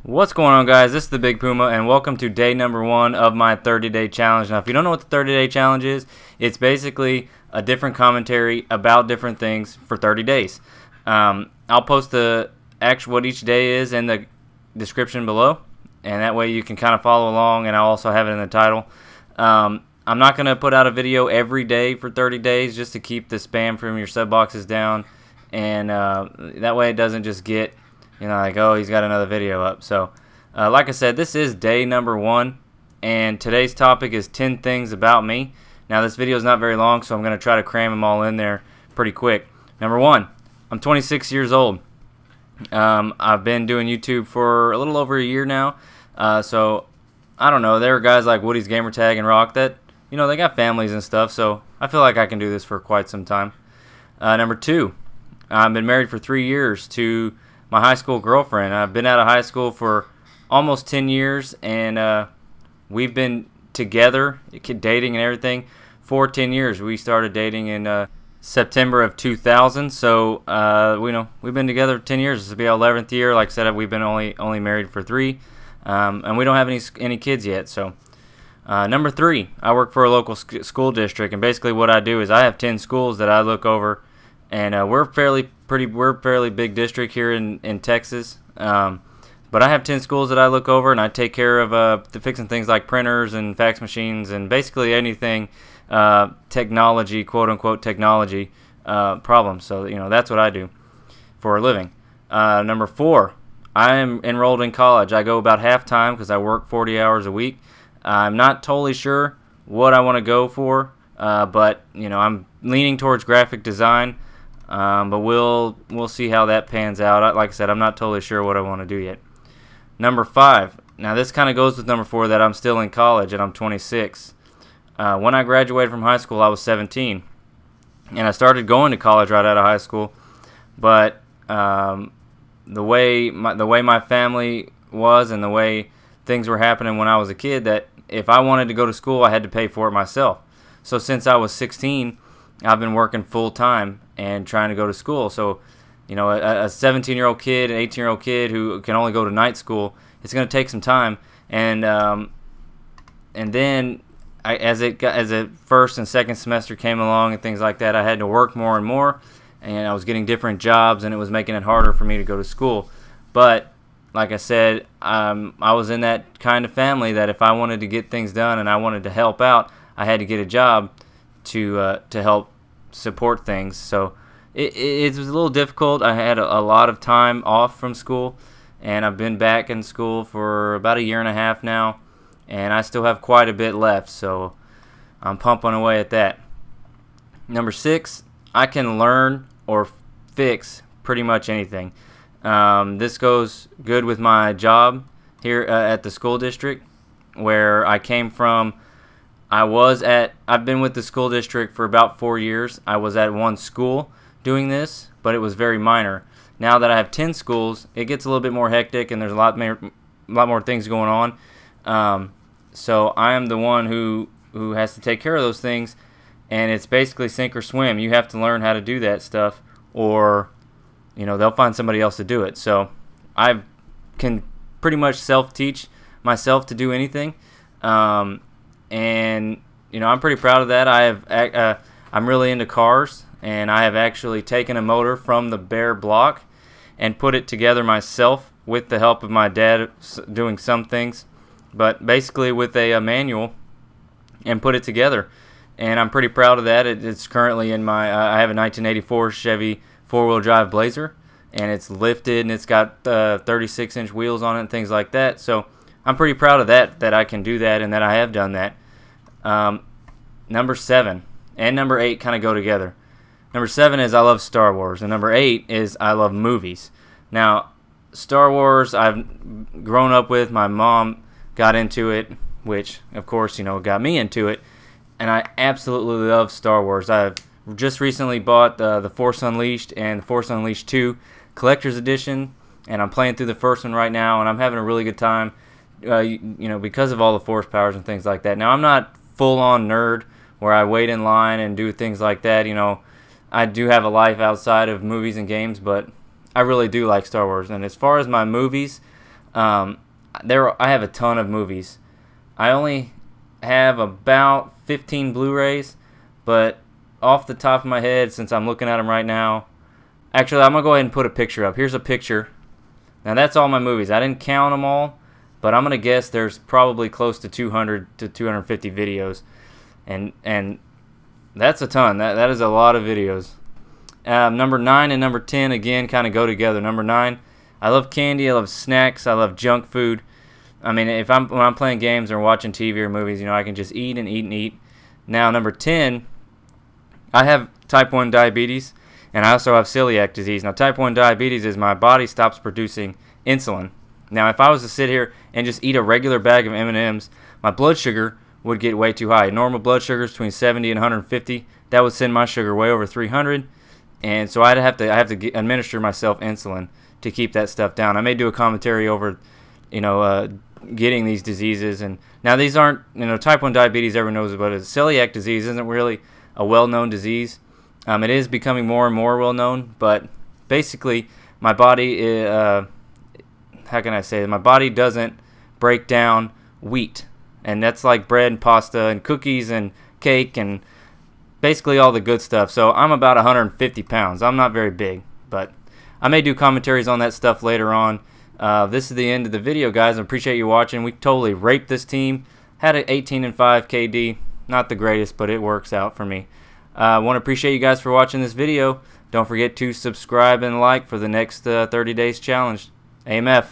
What's going on, guys? This is the Big Puma, and welcome to day number 1 of my 30-day challenge. Now, if you don't know what the 30-day challenge is, it's basically a different commentary about different things for 30 days. I'll post what each day is in the description below, and that way you can kind of follow along, and I'll also have it in the title. I'm not going to put out a video every day for 30 days just to keep the spam from your sub boxes down, and that way it doesn't just get like, oh, he's got another video up. So, like I said, this is day number 1, and today's topic is 10 things about me. Now, this video is not very long, so I'm going to try to cram them all in there pretty quick. Number 1, I'm 26 years old. I've been doing YouTube for a little over a year now, so I don't know. There are guys like Woody's Gamertag and Rock that, they got families and stuff, so I feel like I can do this for quite some time. Number 2, I've been married for 3 years to my high school girlfriend. I've been out of high school for almost 10 years, and we've been together, dating and everything, for 10 years. We started dating in September of 2000, so we've been together 10 years. This will be our 11th year. Like I said, we've been only married for 3, and we don't have any kids yet. So number 3, I work for a local school district, and basically what I do is I have 10 schools that I look over, and we're fairly big district here in Texas. But I have 10 schools that I look over, and I take care of fixing things like printers and fax machines and basically anything technology, quote unquote technology problems. So that's what I do for a living. Number 4, I am enrolled in college. I go about half time because I work 40 hours a week. I'm not totally sure what I want to go for, but I'm leaning towards graphic design. But we'll see how that pans out. Like I said, I'm not totally sure what I want to do yet. Number 5. Now this kind of goes with number 4, that I'm still in college and I'm 26. When I graduated from high school, I was 17, and I started going to college right out of high school. But the way my family was and the way things were happening when I was a kid, that if I wanted to go to school, I had to pay for it myself. So since I was 16, I've been working full time and trying to go to school. So, a 17-year-old kid, an 18-year-old kid who can only go to night school, it's going to take some time. And then as the first and second semester came along and things like that, I had to work more and more, and I was getting different jobs, and it was making it harder for me to go to school. But like I said, I was in that kind of family that if I wanted to get things done and I wanted to help out, I had to get a job to help support things. So it was a little difficult. I had a lot of time off from school, and I've been back in school for about a year and a half now, and I still have quite a bit left, so I'm pumping away at that. Number 6, I can learn or fix pretty much anything. This goes good with my job here at the school district where I came from. I've been with the school district for about 4 years. I was at one school doing this, but it was very minor. Now that I have 10 schools, it gets a little bit more hectic, and there's a lot more things going on. So I am the one who has to take care of those things, and it's basically sink or swim. You have to learn how to do that stuff, or they'll find somebody else to do it. So I can pretty much self-teach myself to do anything. And I'm pretty proud of that. I'm really into cars, and I have actually taken a motor from the bare block and put it together myself with the help of my dad doing some things, but basically with a manual, and put it together. And I'm pretty proud of that. It's currently in my I have a 1984 Chevy 4-wheel drive Blazer, and it's lifted, and it's got 36-inch wheels on it and things like that. So I'm pretty proud of that I can do that and that I have done that. Number 7 and number 8 kind of go together. Number 7 is I love Star Wars, and number 8 is I love movies. Now, Star Wars I've grown up with. My mom got into it, which of course got me into it, and I absolutely love Star Wars. I've just recently bought The Force Unleashed and The Force Unleashed 2 Collector's Edition, and I'm playing through the first one right now, and I'm having a really good time. Because of all the force powers and things like that. Now, I'm not full-on nerd where I wait in line and do things like that. I do have a life outside of movies and games, but I really do like Star Wars. And as far as my movies, I have a ton of movies. I only have about 15 Blu-rays, but off the top of my head, since I'm looking at them right now, actually, I'm going to go ahead and put a picture up. Here's a picture. Now, that's all my movies. I didn't count them all, but I'm going to guess there's probably close to 200 to 250 videos. And that's a ton. That is a lot of videos. Number 9 and number 10, again, kind of go together. Number 9, I love candy. I love snacks. I love junk food. I mean, when I'm playing games or watching TV or movies, you know, I can just eat and eat and eat. Now, number 10, I have type 1 diabetes, and I also have celiac disease. Now, type 1 diabetes is my body stops producing insulin. Now, if I was to sit here and just eat a regular bag of M&Ms, my blood sugar would get way too high. Normal blood sugar is between 70 and 150. That would send my sugar way over 300, and so I have to administer myself insulin to keep that stuff down. I may do a commentary over, you know, getting these diseases. And now these aren't, you know, type 1 diabetes, everyone knows about it. Celiac disease isn't really a well-known disease. It is becoming more and more well-known, but basically my body, how can I say it? My body doesn't break down wheat, and that's like bread and pasta and cookies and cake and basically all the good stuff. So I'm about 150 pounds. I'm not very big, but I may do commentaries on that stuff later on. This is the end of the video, guys. I appreciate you watching. We totally raped this team. Had an 18-5 KD. Not the greatest, but it works out for me. I want to appreciate you guys for watching this video. Don't forget to subscribe and like for the next 30 days challenge. AMF.